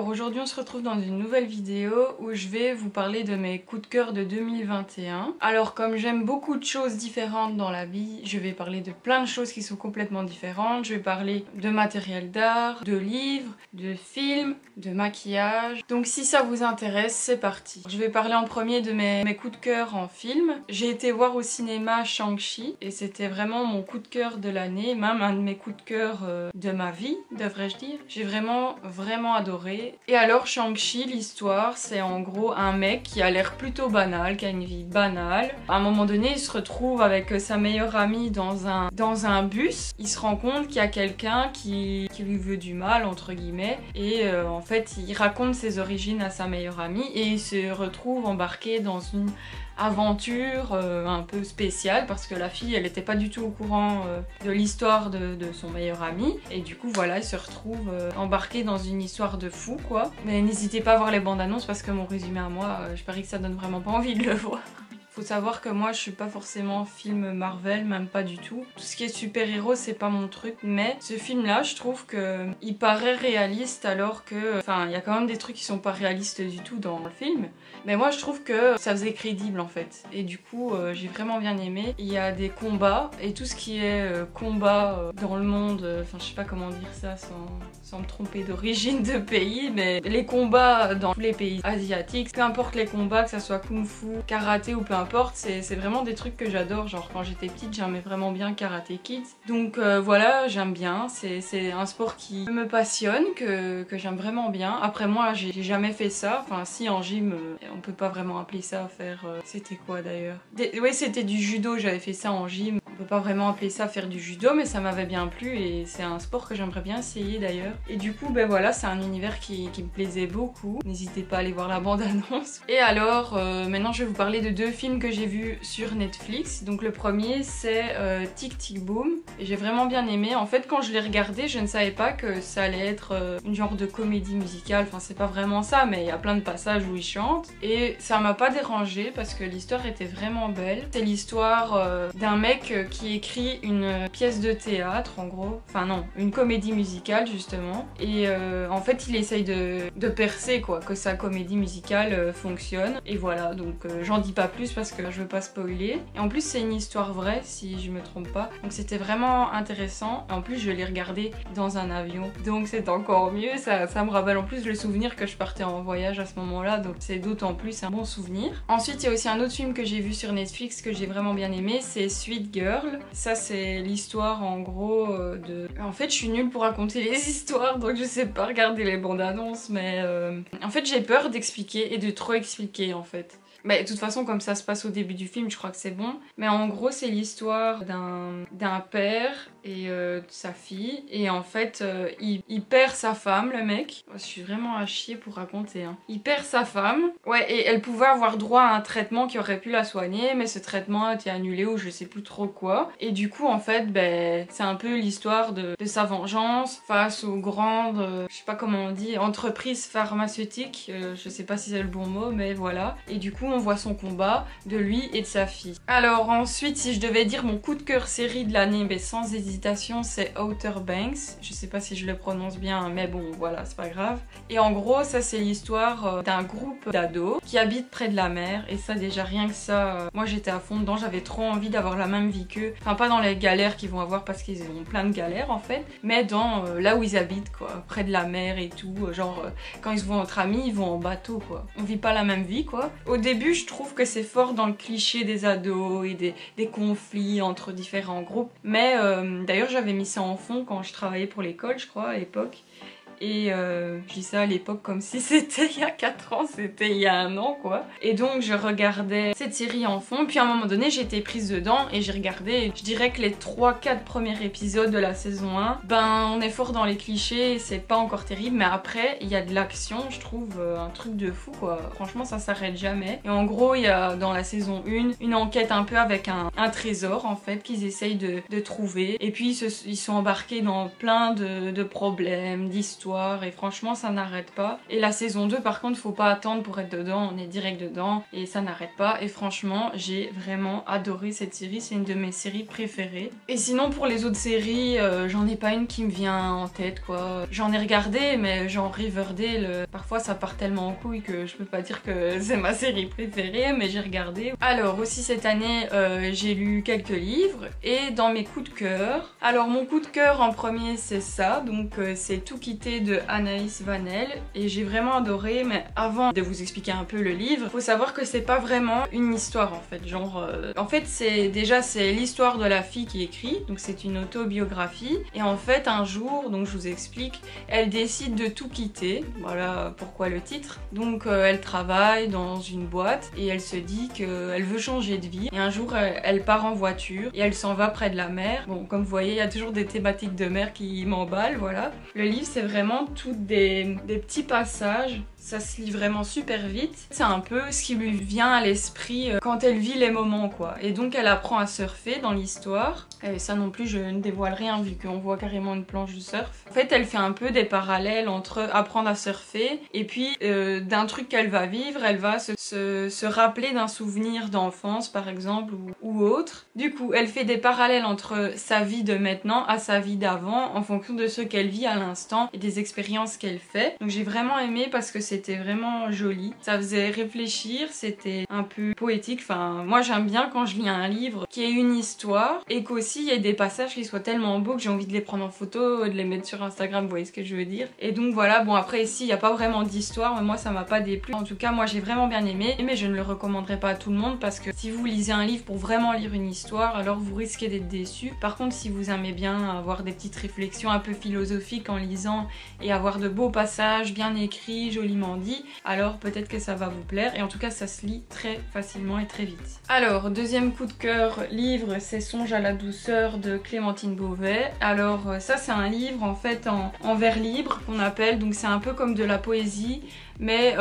Alors aujourd'hui on se retrouve dans une nouvelle vidéo où je vais vous parler de mes coups de cœur de 2021. Alors comme j'aime beaucoup de choses différentes dans la vie, je vais parler de plein de choses qui sont complètement différentes. Je vais parler de matériel d'art, de livres, de films, de maquillage. Donc si ça vous intéresse, c'est parti. Je vais parler en premier de mes coups de cœur en film. J'ai été voir au cinéma Shang-Chi et c'était vraiment mon coup de cœur de l'année, même un de mes coups de cœur de ma vie, devrais-je dire. J'ai vraiment adoré. Et alors Shang-Chi, l'histoire, c'est en gros un mec qui a l'air plutôt banal, qui a une vie banale. À un moment donné, il se retrouve avec sa meilleure amie dans un bus. Il se rend compte qu'il y a quelqu'un qui lui veut du mal, entre guillemets. Et en fait, il raconte ses origines à sa meilleure amie et il se retrouve embarqué dans une aventure un peu spéciale parce que la fille elle était pas du tout au courant de l'histoire de son meilleur ami et du coup voilà, il se retrouve embarqué dans une histoire de fou quoi. Mais n'hésitez pas à voir les bandes annonces parce que mon résumé à moi, je parie que ça donne vraiment pas envie de le voir. Faut savoir que moi je suis pas forcément film Marvel, même pas du tout. Tout ce qui est super-héros c'est pas mon truc, mais ce film là je trouve que il paraît réaliste alors que... Enfin il y a quand même des trucs qui sont pas réalistes du tout dans le film. Mais moi je trouve que ça faisait crédible en fait. Et du coup j'ai vraiment bien aimé. Il y a des combats et tout ce qui est combat dans le monde, enfin je sais pas comment dire ça sans me tromper d'origine de pays, mais les combats dans tous les pays asiatiques, peu importe les combats, que ça soit kung-fu, karaté ou peu importe, c'est vraiment des trucs que j'adore. Genre quand j'étais petite j'aimais vraiment bien Karate Kid, donc voilà, j'aime bien, c'est un sport qui me passionne, que j'aime vraiment bien. Après moi j'ai jamais fait ça, enfin si en gym, on peut pas vraiment appeler ça faire... C'était quoi d'ailleurs? Oui c'était du judo, j'avais fait ça en gym. On peut pas vraiment appeler ça faire du judo, mais ça m'avait bien plu et c'est un sport que j'aimerais bien essayer d'ailleurs. Et du coup ben voilà, c'est un univers qui me plaisait beaucoup. N'hésitez pas à aller voir la bande-annonce. Et alors maintenant je vais vous parler de deux films que j'ai vus sur Netflix. Donc le premier c'est Tic Tic Boom et j'ai vraiment bien aimé. En fait quand je l'ai regardé je ne savais pas que ça allait être une genre de comédie musicale. Enfin c'est pas vraiment ça, mais il y a plein de passages où il chante et ça m'a pas dérangé parce que l'histoire était vraiment belle. C'est l'histoire d'un mec qui écrit une pièce de théâtre en gros, enfin non, une comédie musicale justement, et en fait il essaye de percer quoi, que sa comédie musicale fonctionne, et voilà, donc j'en dis pas plus parce que je veux pas spoiler, et en plus c'est une histoire vraie si je me trompe pas, donc c'était vraiment intéressant, et en plus je l'ai regardé dans un avion, donc c'est encore mieux, ça me rappelle en plus le souvenir que je partais en voyage à ce moment là, donc c'est d'autant plus un bon souvenir. Ensuite il y a aussi un autre film que j'ai vu sur Netflix que j'ai vraiment bien aimé, c'est Sweet Girl. Ça c'est l'histoire en gros de... En fait je suis nulle pour raconter les histoires donc je sais pas regarder les bandes annonces, mais en fait j'ai peur d'expliquer et de trop expliquer en fait. Mais de toute façon comme ça se passe au début du film je crois que c'est bon. Mais en gros c'est l'histoire d'un père et de sa fille, et en fait il perd sa femme, le mec. Je suis vraiment à chier pour raconter hein. Il perd sa femme, ouais, et elle pouvait avoir droit à un traitement qui aurait pu la soigner, mais ce traitement a été annulé ou je sais plus trop quoi. Et du coup en fait ben c'est un peu l'histoire de sa vengeance face aux grandes, je sais pas comment on dit, entreprises pharmaceutiques, je sais pas si c'est le bon mot, mais voilà. Et du coup on voit son combat de lui et de sa fille. Alors ensuite si je devais dire mon coup de cœur série de l'année, mais sans hésitation c'est Outer Banks. Je sais pas si je le prononce bien, mais bon voilà, c'est pas grave. Et en gros ça c'est l'histoire d'un groupe d'ados qui habitent près de la mer, et ça déjà rien que ça, moi j'étais à fond dedans, j'avais trop envie d'avoir la même vie qu'eux. Enfin pas dans les galères qu'ils vont avoir parce qu'ils ont plein de galères en fait, mais dans là où ils habitent quoi, près de la mer et tout, genre quand ils vont entre amis ils vont en bateau quoi. On vit pas la même vie quoi. Au début je trouve que c'est fort dans le cliché des ados et des conflits entre différents groupes, mais d'ailleurs j'avais mis ça en fond quand je travaillais pour l'école je crois à l'époque. Et je dis ça à l'époque comme si c'était il y a 4 ans, c'était il y a 1 an quoi. Et donc je regardais cette série en fond, puis à un moment donné j'ai été prise dedans et j'ai regardé, je dirais que les 3-4 premiers épisodes de la saison 1, ben on est fort dans les clichés, c'est pas encore terrible, mais après il y a de l'action, je trouve un truc de fou quoi. Franchement ça s'arrête jamais. Et en gros il y a dans la saison 1 une enquête un peu avec un trésor en fait qu'ils essayent de trouver, et puis ils sont embarqués dans plein de problèmes, d'histoires l'histoire et franchement ça n'arrête pas. Et la saison 2 par contre faut pas attendre pour être dedans, on est direct dedans et ça n'arrête pas. Et franchement j'ai vraiment adoré cette série, c'est une de mes séries préférées. Et sinon pour les autres séries, j'en ai pas une qui me vient en tête quoi. J'en ai regardé mais genre Riverdale, parfois ça part tellement en couille que je peux pas dire que c'est ma série préférée, mais j'ai regardé. Alors aussi cette année j'ai lu quelques livres et dans mes coups de cœur, alors mon coup de cœur en premier c'est ça, donc c'est Tout quitter de Anaïs Vanel et j'ai vraiment adoré. Mais avant de vous expliquer un peu le livre, faut savoir que c'est pas vraiment une histoire en fait, genre en fait c'est l'histoire de la fille qui écrit, donc c'est une autobiographie et en fait un jour, donc je vous explique, elle décide de tout quitter, voilà pourquoi le titre. Donc elle travaille dans une boîte et elle se dit qu'elle veut changer de vie et un jour elle part en voiture et elle s'en va près de la mer. Bon comme vous voyez il y a toujours des thématiques de mer qui m'emballent, voilà. Le livre c'est vraiment tous des petits passages, ça se lit vraiment super vite. C'est un peu ce qui lui vient à l'esprit quand elle vit les moments quoi. Et donc elle apprend à surfer dans l'histoire. Et ça non plus je ne dévoile rien vu qu'on voit carrément une planche de surf. En fait elle fait un peu des parallèles entre apprendre à surfer et puis d'un truc qu'elle va vivre, elle va se rappeler d'un souvenir d'enfance par exemple ou autre. Du coup elle fait des parallèles entre sa vie de maintenant à sa vie d'avant en fonction de ce qu'elle vit à l'instant et des expériences qu'elle fait. Donc j'ai vraiment aimé parce que c'était vraiment joli, ça faisait réfléchir, c'était un peu poétique. Enfin moi j'aime bien quand je lis un livre qui ait une histoire et qu'aussi il y ait des passages qui soient tellement beaux que j'ai envie de les prendre en photo, de les mettre sur Instagram, vous voyez ce que je veux dire. Et donc voilà, bon après ici il n'y a pas vraiment d'histoire mais moi ça m'a pas déplu. En tout cas moi j'ai vraiment bien aimé, mais je ne le recommanderais pas à tout le monde parce que si vous lisez un livre pour vraiment lire une histoire alors vous risquez d'être déçu. Par contre si vous aimez bien avoir des petites réflexions un peu philosophiques en lisant et avoir de beaux passages bien écrits, joliment dit, alors peut-être que ça va vous plaire. Et en tout cas ça se lit très facilement et très vite. Alors deuxième coup de cœur livre, c'est Songe à la douceur de Clémentine Beauvais. Alors ça c'est un livre en fait en vers libre qu'on appelle, donc c'est un peu comme de la poésie mais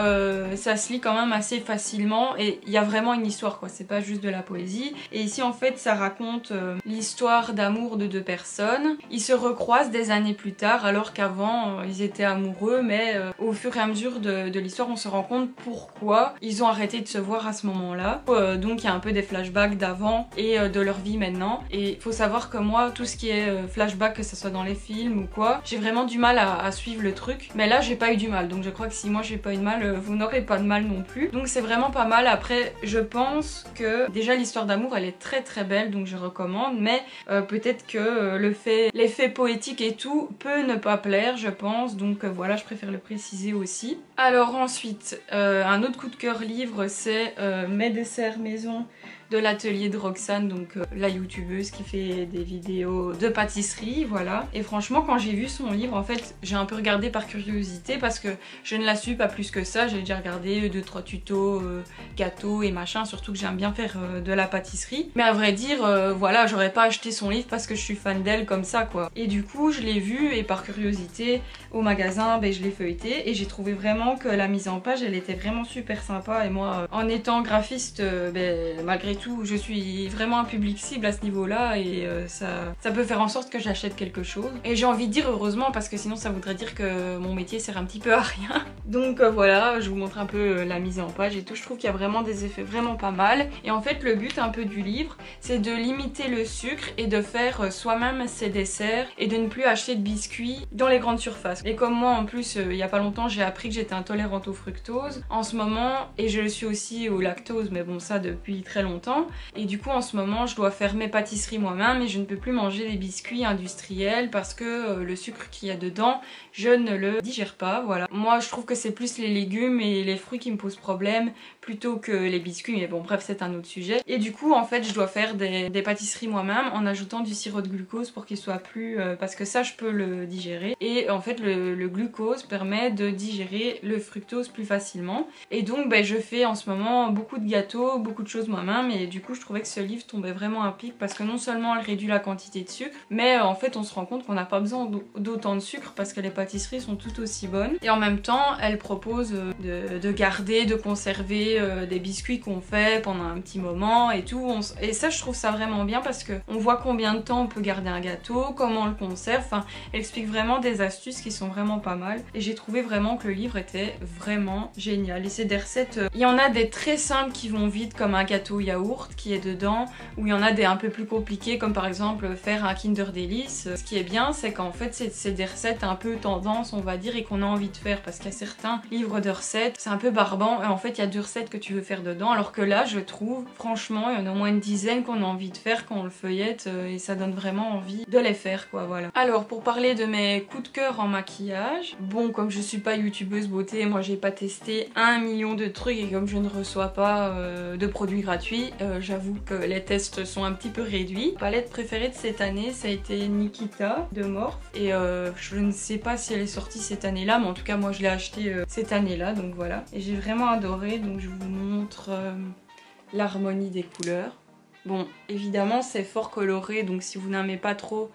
ça se lit quand même assez facilement et il y a vraiment une histoire quoi, c'est pas juste de la poésie. Et ici en fait ça raconte l'histoire d'amour de deux personnes. Ils se recroisent des années plus tard alors qu'avant ils étaient amoureux, mais au fur et à mesure de l'histoire on se rend compte pourquoi ils ont arrêté de se voir à ce moment là. Donc il y a un peu des flashbacks d'avant et de leur vie maintenant. Et il faut savoir que moi tout ce qui est flashback, que ce soit dans les films ou quoi, j'ai vraiment du mal à suivre le truc, mais là j'ai pas eu du mal, donc je crois que si moi j'ai pas eu de mal, vous n'aurez pas de mal non plus. Donc c'est vraiment pas mal. Après je pense que déjà l'histoire d'amour elle est très très belle, donc je recommande, mais peut-être que l'effet poétique et tout peut ne pas plaire je pense, donc voilà je préfère le préciser aussi. Alors ensuite un autre coup de cœur livre c'est Mes desserts maison de l'atelier de Roxane, donc la youtubeuse qui fait des vidéos de pâtisserie, voilà. Et franchement quand j'ai vu son livre en fait j'ai un peu regardé par curiosité parce que je ne la suis pas plus que ça, j'ai déjà regardé 2-3 tutos gâteaux et machin, surtout que j'aime bien faire de la pâtisserie, mais à vrai dire voilà j'aurais pas acheté son livre parce que je suis fan d'elle comme ça quoi. Et du coup je l'ai vu et par curiosité au magasin je l'ai feuilleté et j'ai trouvé vraiment que la mise en page elle était vraiment super sympa. Et moi en étant graphiste malgré tout je suis vraiment un public cible à ce niveau là et ça peut faire en sorte que j'achète quelque chose. Et j'ai envie de dire heureusement parce que sinon ça voudrait dire que mon métier sert un petit peu à rien. Donc voilà je vous montre un peu la mise en page et tout, je trouve qu'il y a vraiment des effets vraiment pas mal. Et en fait le but un peu du livre c'est de limiter le sucre et de faire soi-même ses desserts et de ne plus acheter de biscuits dans les grandes surfaces. Et comme moi en plus il y a pas longtemps j'ai appris que j'étais intolérante au fructose en ce moment, et je le suis aussi au lactose, mais bon ça depuis très longtemps. Et du coup en ce moment je dois faire mes pâtisseries moi-même et je ne peux plus manger des biscuits industriels parce que le sucre qu'il y a dedans je ne le digère pas, voilà. Moi je trouve que c'est plus les légumes et les fruits qui me posent problème plutôt que les biscuits, mais bon bref c'est un autre sujet. Et du coup en fait je dois faire des pâtisseries moi-même en ajoutant du sirop de glucose pour qu'il soit plus parce que ça je peux le digérer, et en fait le glucose permet de digérer le fructose plus facilement. Et donc je fais en ce moment beaucoup de gâteaux, beaucoup de choses moi-même, et du coup je trouvais que ce livre tombait vraiment à pic parce que non seulement elle réduit la quantité de sucre, mais en fait on se rend compte qu'on n'a pas besoin d'autant de sucre parce que les pâtisseries sont tout aussi bonnes, et en même temps elle propose propose de garder, de conserver des biscuits qu'on fait pendant un petit moment et tout. Et ça, je trouve ça vraiment bien parce qu'on voit combien de temps on peut garder un gâteau, comment on le conserve. Enfin, elle explique vraiment des astuces qui sont vraiment pas mal. Et j'ai trouvé vraiment que le livre était vraiment génial. Et c'est des recettes, il y en a des très simples qui vont vite comme un gâteau yaourt qui est dedans, ou il y en a des un peu plus compliqués comme par exemple faire un Kinder Delice. Ce qui est bien, c'est qu'en fait c'est des recettes un peu tendance on va dire et qu'on a envie de faire, parce qu'il y a certains livres de recettes, c'est un peu barbant et en fait il y a 2 recettes que tu veux faire dedans, alors que là je trouve franchement il y en a au moins une dizaine qu'on a envie de faire quand on le feuillette et ça donne vraiment envie de les faire quoi, voilà. Alors pour parler de mes coups de cœur en maquillage, bon comme je suis pas youtubeuse beauté, moi j'ai pas testé 1 million de trucs et comme je ne reçois pas de produits gratuits, j'avoue que les tests sont un petit peu réduits. Ma palette préférée de cette année ça a été Nikita de Morphe et je ne sais pas si elle est sortie cette année là, mais en tout cas moi je l'ai achetée cette année là, donc voilà. Et j'ai vraiment adoré, donc je vous montre l'harmonie des couleurs. Bon évidemment c'est fort coloré, donc si vous n'aimez pas trop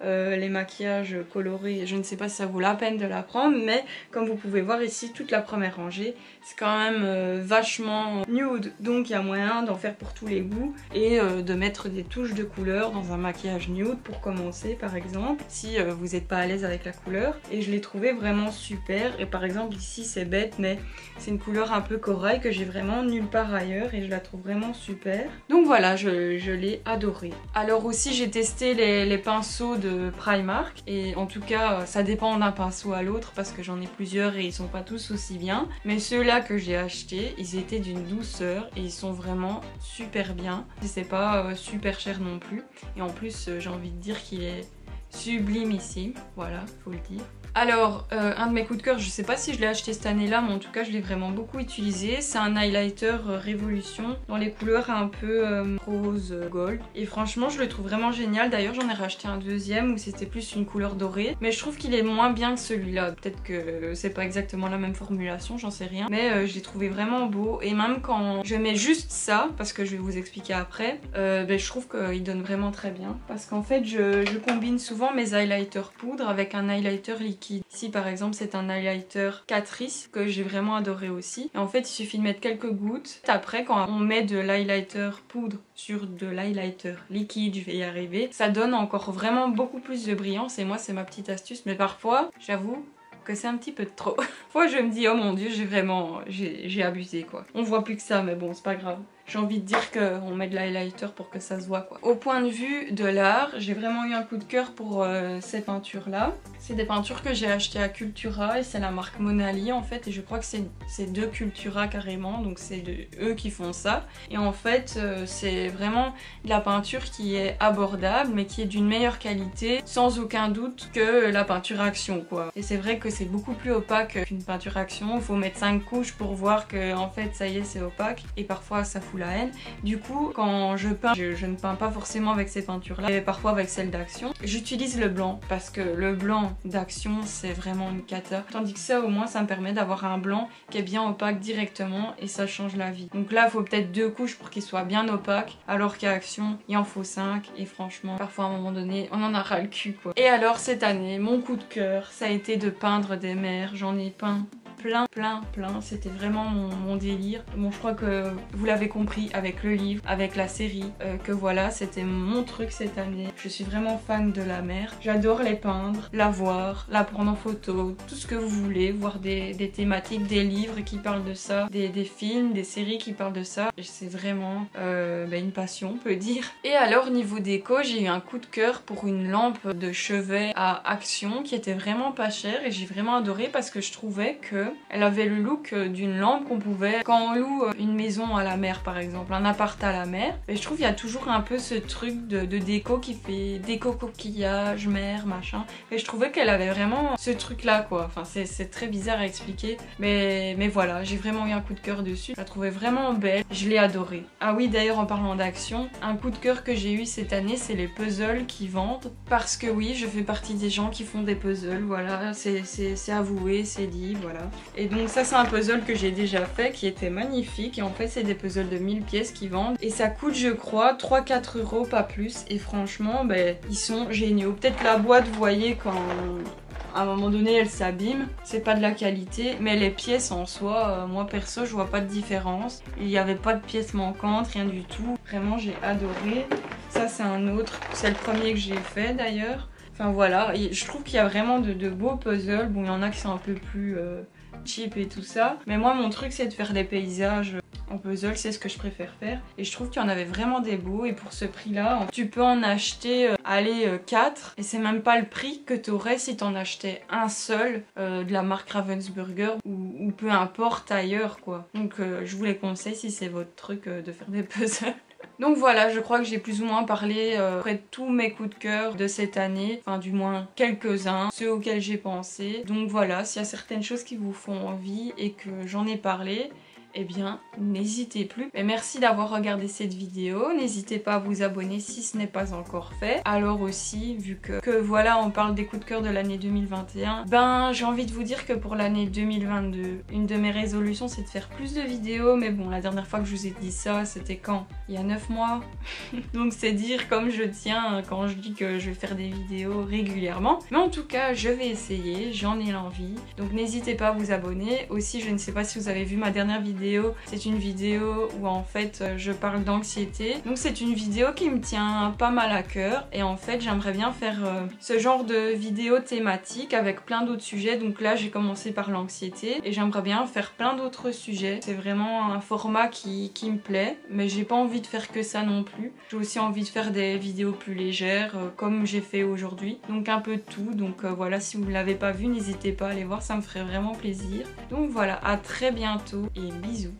les maquillages colorés, je ne sais pas si ça vaut la peine de la prendre, mais comme vous pouvez voir ici toute la première rangée c'est quand même vachement nude, donc il y a moyen d'en faire pour tous les goûts et de mettre des touches de couleur dans un maquillage nude pour commencer par exemple si vous n'êtes pas à l'aise avec la couleur. Et je l'ai trouvé vraiment super, et par exemple ici c'est bête mais c'est une couleur un peu corail que j'ai vraiment nulle part ailleurs et je la trouve vraiment super, donc voilà, je l'ai adoré. Alors aussi j'ai testé les pinceaux de Primark et en tout cas ça dépend d'un pinceau à l'autre parce que j'en ai plusieurs et ils sont pas tous aussi bien, mais ceux-là que j'ai achetés ils étaient d'une douceur et ils sont vraiment super bien. C'est pas super cher non plus et en plus j'ai envie de dire qu'il est sublimissime, voilà, faut le dire. Alors, un de mes coups de cœur, je sais pas si je l'ai acheté cette année-là, mais en tout cas je l'ai vraiment beaucoup utilisé. C'est un highlighter Révolution dans les couleurs un peu rose gold. Et franchement, je le trouve vraiment génial. D'ailleurs, j'en ai racheté un deuxième où c'était plus une couleur dorée. Mais je trouve qu'il est moins bien que celui-là. Peut-être que c'est pas exactement la même formulation, j'en sais rien. Mais je l'ai trouvé vraiment beau. Et même quand je mets juste ça, parce que je vais vous expliquer après, je trouve qu'il donne vraiment très bien. Parce qu'en fait, je combine souvent mes highlighters poudre avec un highlighter liquide. Ici par exemple c'est un highlighter Catrice que j'ai vraiment adoré aussi. Et en fait il suffit de mettre quelques gouttes. Après quand on met de l'highlighter poudre sur de l'highlighter liquide, je vais y arriver, ça donne encore vraiment beaucoup plus de brillance et moi c'est ma petite astuce. Mais parfois j'avoue que c'est un petit peu de trop. Parfois je me dis oh mon dieu j'ai abusé quoi. On voit plus que ça mais bon c'est pas grave. J'ai envie de dire qu'on met de l'highlighter pour que ça se voit quoi. Au point de vue de l'art, j'ai vraiment eu un coup de cœur pour ces peintures là. C'est des peintures que j'ai achetées à Cultura et c'est la marque Monali en fait, et je crois que c'est de Cultura carrément, donc c'est eux qui font ça. Et en fait c'est vraiment de la peinture qui est abordable mais qui est d'une meilleure qualité sans aucun doute que la peinture Action quoi. Et c'est vrai que c'est beaucoup plus opaque qu'une peinture Action, il faut mettre 5 couches pour voir que en fait ça y est c'est opaque et parfois ça fout la haine. Du coup quand je peins, je ne peins pas forcément avec ces peintures là, mais parfois avec celles d'Action. J'utilise le blanc parce que le blanc d'Action c'est vraiment une cata, tandis que ça au moins ça me permet d'avoir un blanc qui est bien opaque directement et ça change la vie. Donc là il faut peut-être 2 couches pour qu'il soit bien opaque, alors qu'à Action il en faut 5 et franchement parfois à un moment donné on en a ras le cul quoi. Et alors cette année mon coup de cœur ça a été de peindre des mers. J'en ai peint plein, c'était vraiment mon délire. Bon je crois que vous l'avez compris avec le livre, avec la série, que voilà c'était mon truc cette année. Je suis vraiment fan de la mer, j'adore les peindre, la voir, la prendre en photo, tout ce que vous voulez, voir des thématiques, des livres qui parlent de ça, des films, des séries qui parlent de ça. C'est vraiment une passion on peut dire. Et alors niveau déco j'ai eu un coup de cœur pour une lampe de chevet à Action qui était vraiment pas chère et j'ai vraiment adoré parce que je trouvais que elle avait le look d'une lampe qu'on pouvait, quand on loue une maison à la mer par exemple, un appart à la mer, et je trouve qu'il y a toujours un peu ce truc de déco qui fait déco coquillage, mer, machin, et je trouvais qu'elle avait vraiment ce truc là quoi, enfin c'est très bizarre à expliquer, mais voilà, j'ai vraiment eu un coup de cœur dessus, je la trouvais vraiment belle, je l'ai adorée. Ah oui d'ailleurs en parlant d'Action, un coup de cœur que j'ai eu cette année c'est les puzzles qui vendent, parce que oui je fais partie des gens qui font des puzzles, voilà, c'est avoué, c'est dit, voilà. Et donc ça c'est un puzzle que j'ai déjà fait qui était magnifique et en fait c'est des puzzles de 1000 pièces qui vendent et ça coûte je crois 3-4 € pas plus et franchement ils sont géniaux. Peut-être la boîte vous voyez quand à un moment donné elles s'abîment, c'est pas de la qualité, mais les pièces en soi, moi perso je vois pas de différence. Il n'y avait pas de pièces manquantes, rien du tout. Vraiment j'ai adoré. Ça c'est un autre, c'est le premier que j'ai fait d'ailleurs. Enfin voilà, et je trouve qu'il y a vraiment de beaux puzzles. Bon, il y en a qui sont un peu plus cheap et tout ça, mais moi mon truc c'est de faire des paysages en puzzle, c'est ce que je préfère faire, et je trouve qu'il y en avait vraiment des beaux, et pour ce prix là tu peux en acheter 4, et c'est même pas le prix que tu aurais si tu en achetais un seul de la marque Ravensburger ou peu importe ailleurs quoi. Donc je vous les conseille si c'est votre truc de faire des puzzles. Donc voilà, je crois que j'ai plus ou moins parlé près de tous mes coups de cœur de cette année, enfin du moins quelques-uns, ceux auxquels j'ai pensé. Donc voilà, s'il y a certaines choses qui vous font envie et que j'en ai parlé, eh bien n'hésitez plus. Et merci d'avoir regardé cette vidéo, n'hésitez pas à vous abonner si ce n'est pas encore fait. Alors aussi, vu que voilà, on parle des coups de cœur de l'année 2021, ben j'ai envie de vous dire que pour l'année 2022, une de mes résolutions c'est de faire plus de vidéos, mais bon, la dernière fois que je vous ai dit ça, c'était quand? Il y a 9 mois. Donc c'est dire comme je tiens quand je dis que je vais faire des vidéos régulièrement. Mais en tout cas, je vais essayer, j'en ai l'envie. Donc n'hésitez pas à vous abonner. Aussi, je ne sais pas si vous avez vu ma dernière vidéo. C'est une vidéo où en fait je parle d'anxiété. Donc c'est une vidéo qui me tient pas mal à cœur. Et en fait, j'aimerais bien faire ce genre de vidéo thématique avec plein d'autres sujets. Donc là, j'ai commencé par l'anxiété. Et j'aimerais bien faire plein d'autres sujets. C'est vraiment un format qui me plaît. Mais j'ai pas envie de faire que ça non plus. J'ai aussi envie de faire des vidéos plus légères comme j'ai fait aujourd'hui. Donc un peu de tout. Donc voilà, si vous ne l'avez pas vu, n'hésitez pas à aller voir, ça me ferait vraiment plaisir. Donc voilà, à très bientôt et bisous.